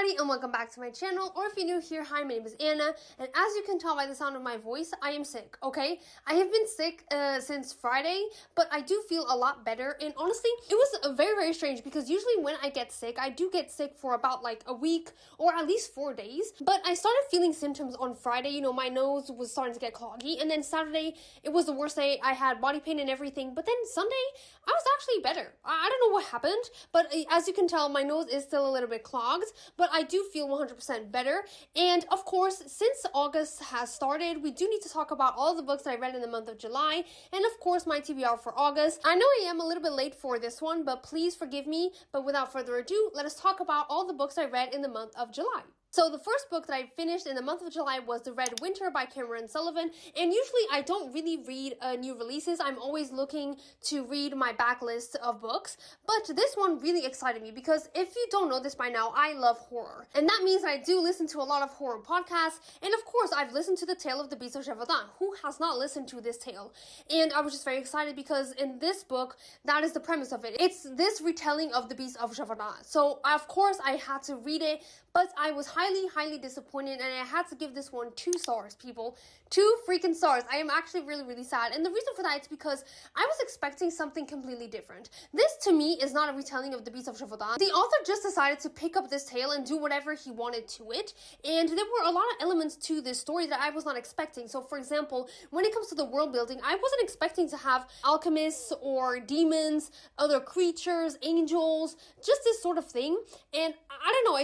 everybody and welcome back to my channel, or if you're new here, hi, my name is Anna, and as you can tell by the sound of my voice, I am sick, okay? I have been sick since Friday, but I do feel a lot better, and honestly, it was very strange because usually when I get sick, I do get sick for about like a week or at least 4 days, but I started feeling symptoms on Friday. You know, my nose was starting to get cloggy, and then Saturday, it was the worst day. I had body pain and everything, but then Sunday, I was actually better. I don't know what happened, but as you can tell, my nose is still a little bit clogged, but I do feel 100% better. And of course, since August has started, we do need to talk about all the books that I read in the month of July, and of course my TBR for August. I know I am a little bit late for this one, but please forgive me. But without further ado, let us talk about all the books I read in the month of July. So the first book that I finished in the month of July was The Red Winter by Cameron Sullivan, and usually I don't really read new releases. I'm always looking to read my backlist of books, but this one really excited me because if you don't know this by now, I love horror, and that means I do listen to a lot of horror podcasts, and of course I've listened to The Tale of the Beast of Jasad. Who has not listened to this tale? And I was just very excited because in this book, that is the premise of it. It's this retelling of the Beast of Jasad. So of course I had to read it, but I was highly disappointed, and I had to give this one 2 stars, people. 2 freaking stars. I am actually really sad, and the reason for that is because I was expecting something completely different. This, to me, is not a retelling of the Beast of Jasad. The author just decided to pick up this tale and do whatever he wanted to it, and there were a lot of elements to this story that I was not expecting. So, for example, when it comes to the world building, I wasn't expecting to have alchemists or demons, other creatures, angels, just this sort of thing, and I don't know,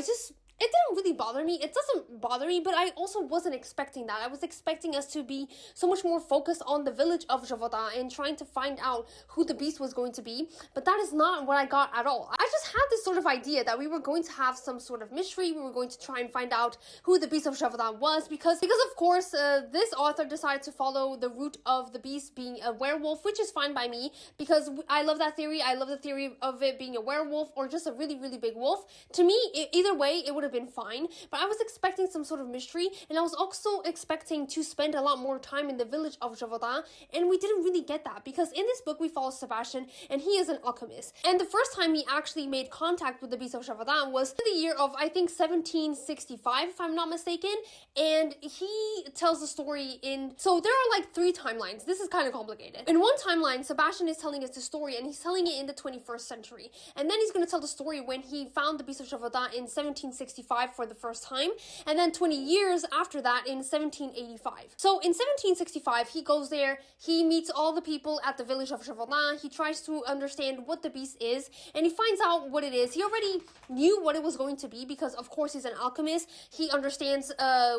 it didn't really bother me. It doesn't bother me, but I also wasn't expecting that. I was expecting us to be so much more focused on the village of Javada and trying to find out who the beast was going to be, but that is not what I got at all. I just had this sort of idea that we were going to have some sort of mystery. We were going to try and find out who the beast of Javada was, because of course, this author decided to follow the route of the beast being a werewolf, which is fine by me, because I love that theory. I love the theory of it being a werewolf or just a really big wolf. To me, either way, it would have been fine, but I was expecting some sort of mystery, and I was also expecting to spend a lot more time in the village of Javada, and we didn't really get that, because in this book we follow Sebastian, and he is an alchemist, and the first time he actually made contact with the beast of Javada was in the year of, I think, 1765, if I'm not mistaken, and he tells the story so there are like 3 timelines. This is kind of complicated. In one timeline, Sebastian is telling us the story, and he's telling it in the 21st century, and then he's going to tell the story when he found the beast of Javada in 1765 for the first time, and then 20 years after that in 1785. So in 1765, he goes there, he meets all the people at the village of Javada, he tries to understand what the beast is, and he finds out what it is. He already knew what it was going to be because, of course, he's an alchemist. He understands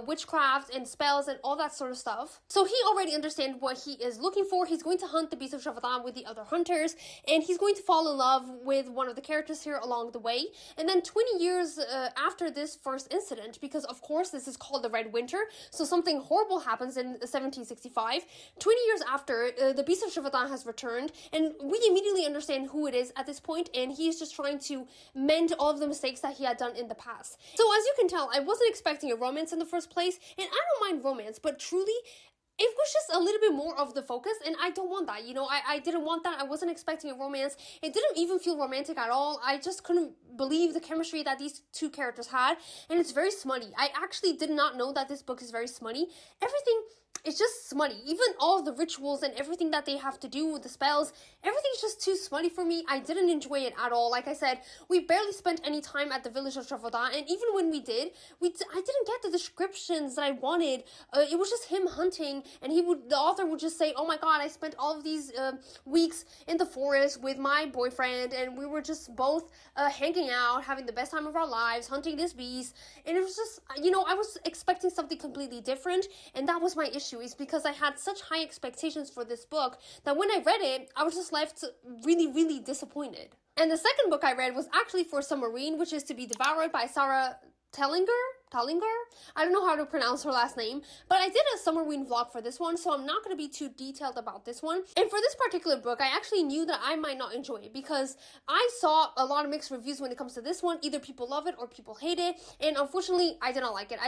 witchcraft and spells and all that sort of stuff. So he already understands what he is looking for. He's going to hunt the beast of Javada with the other hunters, and he's going to fall in love with one of the characters here along the way. And then 20 years after this first incident, because of course this is called the Red Winter, so something horrible happens in 1765. 20 years after, the beast of Javada has returned, and we immediately understand who it is at this point, and he's just trying to mend all of the mistakes that he had done in the past. So as you can tell, I wasn't expecting a romance in the first place, and I don't mind romance, but truly, it was just a little bit more of the focus, and I don't want that. You know, I didn't want that. I wasn't expecting a romance. It didn't even feel romantic at all. I just couldn't believe the chemistry that these 2 characters had, and it's very smutty. I actually did not know that this book is very smutty. Everything is just smutty. Even all the rituals and everything that they have to do with the spells, everything's just too smutty for me. I didn't enjoy it at all. Like I said, we barely spent any time at the village of Javada, and even when we did, I didn't get the descriptions that I wanted. It was just him hunting, and the author would just say, oh my god, I spent all of these weeks in the forest with my boyfriend, and we were just both hanging out, having the best time of our lives, hunting this beast, and it was just, you know, I was expecting something completely different, and that was my issue, is because I had such high expectations for this book that when I read it, I was just left really disappointed. And the second book I read was actually for Submarine, which is To Be Devoured by Sarah Tellinger. Tallinger. I don't know how to pronounce her last name, but I did a Summerween vlog for this one, so I'm not going to be too detailed about this one. And for this particular book, I actually knew that I might not enjoy it because I saw a lot of mixed reviews when it comes to this one. Either people love it or people hate it, and unfortunately, I did not like it.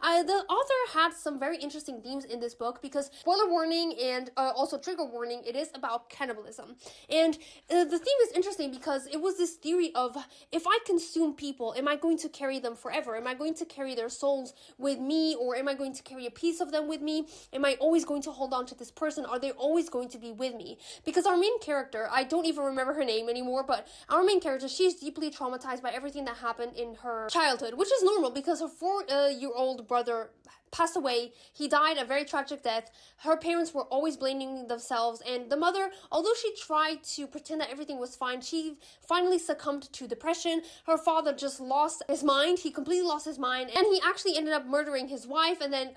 The author had some very interesting themes in this book because, spoiler warning and also trigger warning, it is about cannibalism. And the theme is interesting because it was this theory of, if I consume people, am I going to carry them forever? Am I going to carry their souls with me, or am I going to carry a piece of them with me? Am I always going to hold on to this person? Are they always going to be with me? Because our main character, I don't even remember her name anymore, but our main character, she's deeply traumatized by everything that happened in her childhood, which is normal because her 4-year-old brother passed away. He died a very tragic death. Her parents were always blaming themselves, and the mother, although she tried to pretend that everything was fine, she finally succumbed to depression. Her father just lost his mind. He completely lost his mind, and he actually ended up murdering his wife and then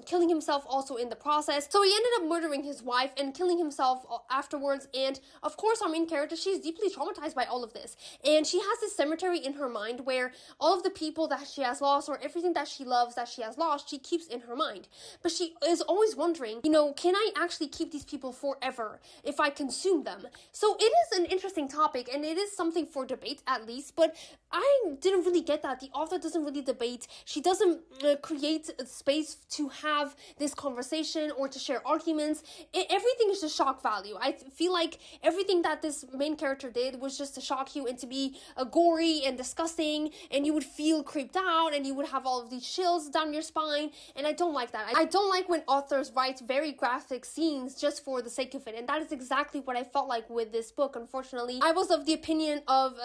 killing himself also in the process. So he ended up murdering his wife and killing himself afterwards. And of course, our main character, she's deeply traumatized by all of this, and she has this cemetery in her mind where all of the people that she has lost, or everything that she loves that she has lost, she keeps in her mind. But she is always wondering, can I actually keep these people forever if I consume them? So it is an interesting topic, and it is something for debate at least, but I didn't really get that. The author doesn't really debate. She doesn't create a space to have this conversation or to share arguments. Everything is just shock value. I feel like everything that this main character did was just to shock you and to be gory and disgusting, and you would feel creeped out, and you would have all of these chills down your spine, and I don't like that. I don't like when authors write very graphic scenes just for the sake of it, and that is exactly what I felt like with this book, unfortunately. I was of the opinion of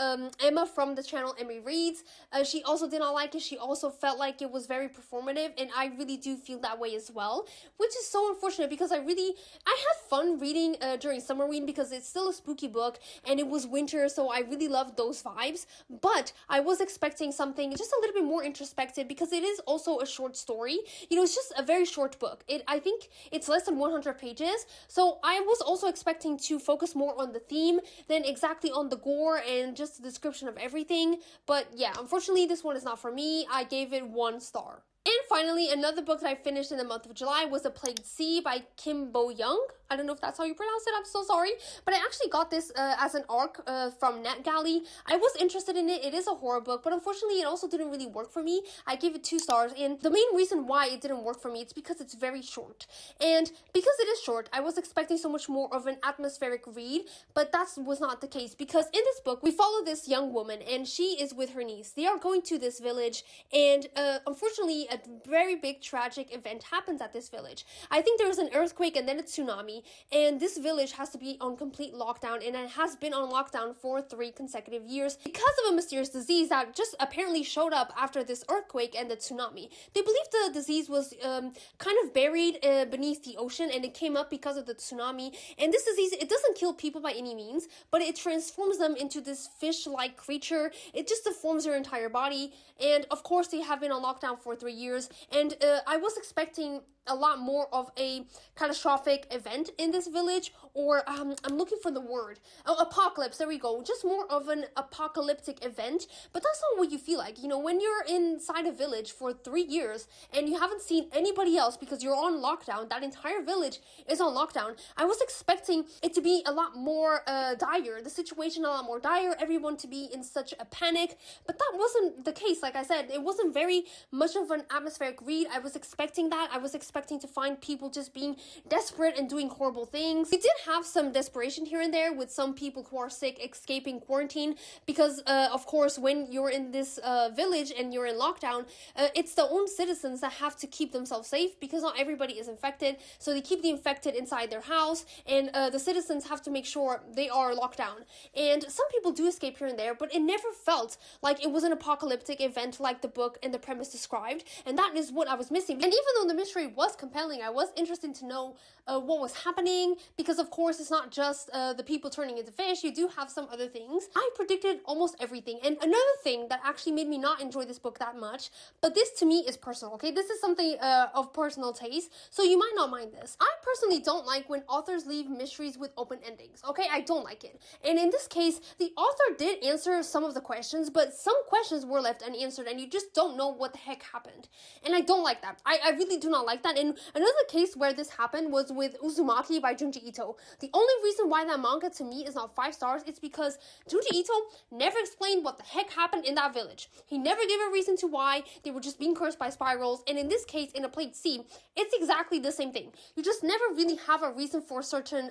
Emma from the channel Emmy Reads. She also did not like it. She also felt like it was very performative, and I really do feel that way as well, which is so unfortunate because I had fun reading during Summerween because it's still a spooky book, and it was winter, so I really loved those vibes, but I was expecting something just a little bit more introspective because it is also a short story. It's just a very short book. I think it's less than 100 pages, so I was also expecting to focus more on the theme than exactly on the gore and just the description of everything. But yeah, unfortunately, this one is not for me. I gave it 1 star. And finally, another book that I finished in the month of July was The Plagued Sea by Kim Bo-young. I don't know if that's how you pronounce it. I'm so sorry. But I actually got this as an ARC from NetGalley. I was interested in it. It is a horror book, but unfortunately, it also didn't really work for me. I gave it 2 stars. And the main reason why it didn't work for me, it's because it's very short. And because it is short, I was expecting so much more of an atmospheric read, but that was not the case. Because in this book, we follow this young woman, and she is with her niece. They are going to this village, and unfortunately, a very big tragic event happens at this village. I think there was an earthquake and then a tsunami, and this village has to be on complete lockdown, and it has been on lockdown for 3 consecutive years because of a mysterious disease that just apparently showed up after this earthquake and the tsunami. They believe the disease was kind of buried beneath the ocean, and it came up because of the tsunami. And this disease, it doesn't kill people by any means, but it transforms them into this fish-like creature. It just deforms their entire body, and of course they have been on lockdown for 3 years, and I was expecting a lot more of a catastrophic event in this village, or I'm looking for the word, apocalypse, there we go, just more of an apocalyptic event. But that's not what you feel like, when you're inside a village for 3 years and you haven't seen anybody else because you're on lockdown. That entire village is on lockdown. I was expecting it to be a lot more dire, the situation a lot more dire, everyone to be in such a panic, but that wasn't the case. Like I said, it wasn't very much of an atmospheric read. I was expecting that. I was expecting to find people just being desperate and doing horrible things. We did have some desperation here and there with some people who are sick escaping quarantine because, of course, when you're in this village and you're in lockdown, it's the own citizens that have to keep themselves safe because not everybody is infected. So they keep the infected inside their house, and the citizens have to make sure they are locked down. And some people do escape here and there, but it never felt like it was an apocalyptic event like the book and the premise described. And that is what I was missing. And even though the mystery was compelling, I was interested to know what was happening, because of course it's not just the people turning into fish, you do have some other things. I predicted almost everything. And another thing that actually made me not enjoy this book that much, but this to me is personal, okay? This is something of personal taste, so you might not mind this. I personally don't like when authors leave mysteries with open endings, okay? I don't like it. And in this case, the author did answer some of the questions, but some questions were left unanswered and you just don't know what the heck happened. And I don't like that. I really do not like that. And another case where this happened was with Uzumaki by Junji Ito. The only reason why that manga to me is not 5 stars is because Junji Ito never explained what the heck happened in that village. He never gave a reason to why they were just being cursed by spirals. And in this case, in A Plate C, it's exactly the same thing. You just never really have a reason for certain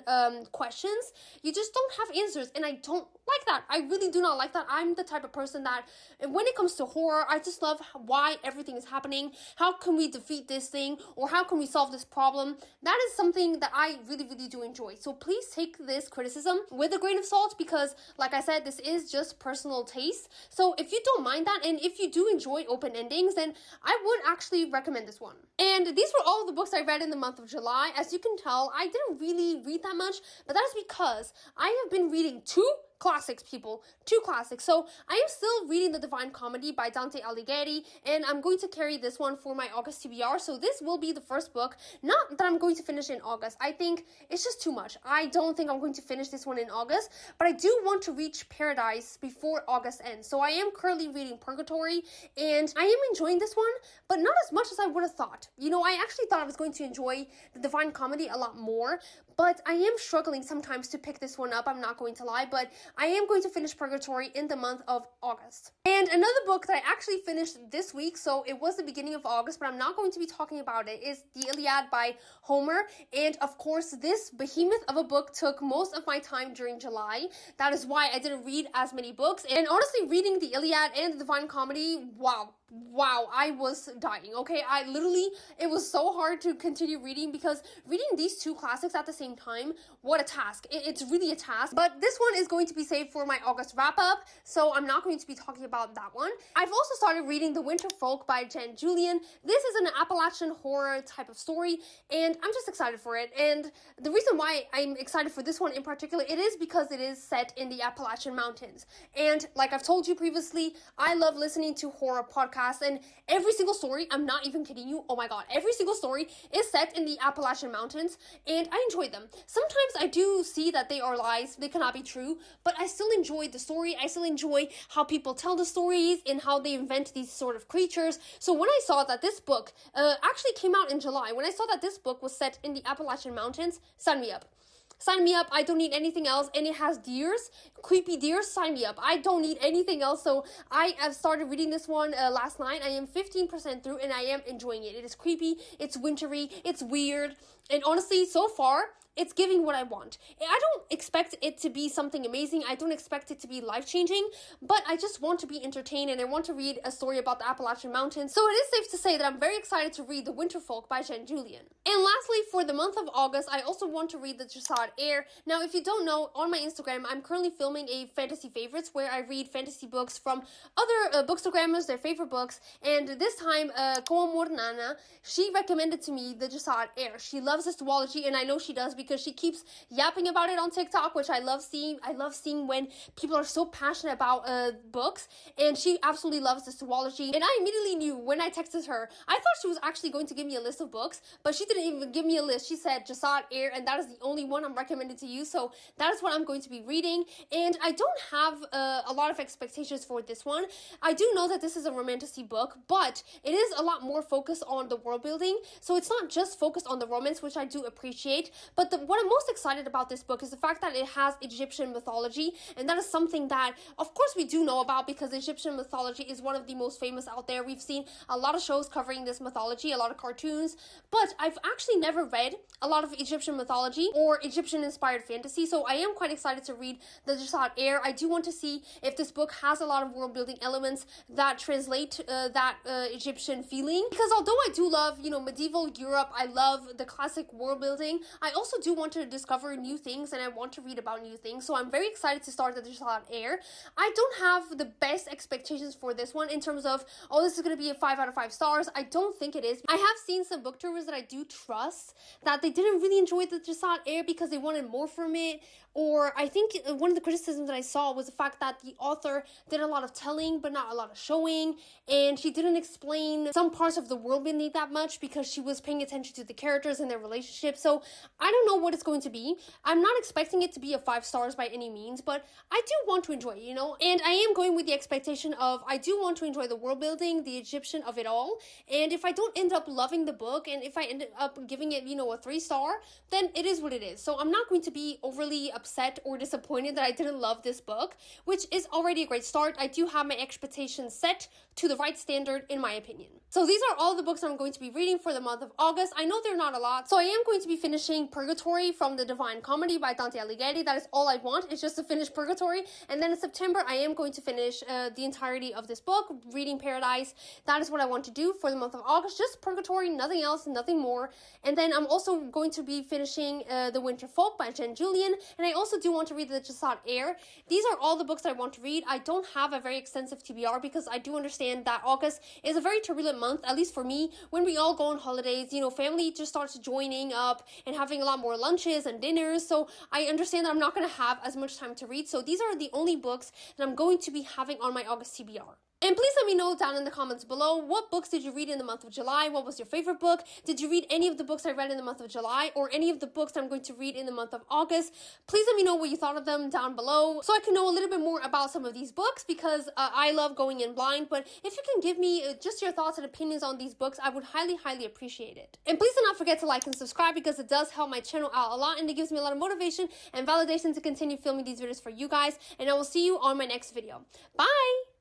questions. You just don't have answers, and I don't like that. I really do not like that. I'm the type of person that when it comes to horror, I just love why everything is happening. How can we defeat this thing, or how can we solve this problem? That is something that I really, really do enjoy. So please take this criticism with a grain of salt, because like I said, this is just personal taste. So if you don't mind that, and if you do enjoy open endings, then I would actually recommend this one. And these were all of the books I read in the month of July. As you can tell, I didn't really read that much, but that is because I have been reading 2 classics, people. 2 classics. So I am still reading The Divine Comedy by Dante Alighieri, and I'm going to carry this one for my August TBR. So this will be the first book. Not that I'm going to finish in August. I think it's just too much. I don't think I'm going to finish this one in August, but I do want to reach Paradise before August ends. So I am currently reading Purgatory, and I am enjoying this one, but not as much as I would have thought. You know, I actually thought I was going to enjoy The Divine Comedy a lot more, but I am struggling sometimes to pick this one up. I'm not going to lie, but I am going to finish Purgatory in the month of August. And another book that I actually finished this week, so it was the beginning of August, but I'm not going to be talking about it, is The Iliad by Homer. And of course, this behemoth of a book took most of my time during July. That is why I didn't read as many books. And honestly, reading The Iliad and The Divine Comedy, wow, I was dying, okay? It was so hard to continue reading, because reading these 2 classics at the same time, what a task. It's really a task. But this one is going to be saved for my August wrap-up, so I'm not going to be talking about that one. I've also started reading The Winter Folk by Jen Julian. This is an Appalachian horror type of story, and I'm just excited for it. And the reason why I'm excited for this one in particular, it is because it is set in the Appalachian Mountains. And like I've told you previously, I love listening to horror podcasts, and every single story, I'm not even kidding you, oh my god, every single story is set in the Appalachian Mountains, and I enjoy them. Sometimes I do see that they are lies, they cannot be true, but I still enjoy the story. I still enjoy how people tell the stories and how they invent these sort of creatures. So when I saw that this book actually came out in July, when I saw that this book was set in the Appalachian Mountains, sign me up. Sign me up. I don't need anything else. And it has deers, creepy deers. Sign me up. I don't need anything else. So I have started reading this one last night. I am 15% through, and I am enjoying it. It is creepy. It's wintry. It's weird. And honestly, so far, it's giving what I want. I don't expect it to be something amazing. I don't expect it to be life-changing, but I just want to be entertained, and I want to read a story about the Appalachian Mountains. So it is safe to say that I'm very excited to read The Winter Folk by Jen Julian. And lastly, for the month of August, I also want to read the Jasad Heir. Now, if you don't know, on my Instagram, I'm currently filming a fantasy favorites where I read fantasy books from other bookstagrammers, their favorite books. And this time, Koamor Nana, she recommended to me the Jasad Heir. She loves astrology, and I know she does because she keeps yapping about it on TikTok, which I love seeing. I love seeing when people are so passionate about books, and she absolutely loves astrology. And I immediately knew when I texted her, I thought she was actually going to give me a list of books, but she didn't even give me a list. She said Jasad Heir, and that is the only one I'm recommending to you. So that is what I'm going to be reading. And I don't have a lot of expectations for this one. I do know that this is a romantasy book, but it is a lot more focused on the world building. So it's not just focused on the romance, which I do appreciate. But what I'm most excited about this book is the fact that it has Egyptian mythology. And that is something that, of course, we do know about because Egyptian mythology is one of the most famous out there. We've seen a lot of shows covering this mythology, a lot of cartoons. But I've actually never read a lot of Egyptian mythology or Egyptian-inspired fantasy. So I am quite excited to read the Jasad Heir. I do want to see if this book has a lot of world-building elements that translate that Egyptian feeling. Because although I do love, medieval Europe, I love the classic world building, I also do want to discover new things and I want to read about new things. So I'm very excited to start the Jasad Heir. I don't have the best expectations for this one in terms of, oh, this is going to be a 5 out of 5 stars. I don't think it is. I have seen some booktubers that I do trust that they didn't really enjoy the Jasad Heir because they wanted more from it. Or I think one of the criticisms that I saw was the fact that the author did a lot of telling but not a lot of showing, and she didn't explain some parts of the world building that much because she was paying attention to the characters and their relationship. So I don't know what it's going to be. I'm not expecting it to be a 5 stars by any means, but I do want to enjoy it, you know, and I am going with the expectation of I do want to enjoy the world building, the Egyptian of it all, and if I don't end up loving the book and if I end up giving it, you know, a 3-star, then it is what it is. So I'm not going to be overly upset or disappointed that I didn't love this book, which is already a great start. I do have my expectations set to the right standard in my opinion. So these are all the books I'm going to be reading for the month of August. I know they're not a lot, so I am going to be finishing Purgatory from the Divine Comedy by Dante Alighieri. That is all I want, is just to finish Purgatory. And then in September, I am going to finish the entirety of this book, Reading Paradise. That is what I want to do for the month of August, just Purgatory, nothing else, nothing more. And then I'm also going to be finishing The Winter Folk by Jen Julian, and I also do want to read the Jasad Heir. These are all the books I want to read. I don't have a very extensive TBR because I do understand that August is a very turbulent month, at least for me. When we all go on holidays, you know, family just starts joining up and having a lot more lunches and dinners, so I understand that I'm not going to have as much time to read. So these are the only books that I'm going to be having on my August TBR. And please let me know down in the comments below, what books did you read in the month of July? What was your favorite book? Did you read any of the books I read in the month of July or any of the books I'm going to read in the month of August? Please let me know what you thought of them down below so I can know a little bit more about some of these books, because I love going in blind. But if you can give me just your thoughts and opinions on these books, I would highly, highly appreciate it. And please do not forget to like and subscribe, because it does help my channel out a lot and it gives me a lot of motivation and validation to continue filming these videos for you guys. And I will see you on my next video. Bye!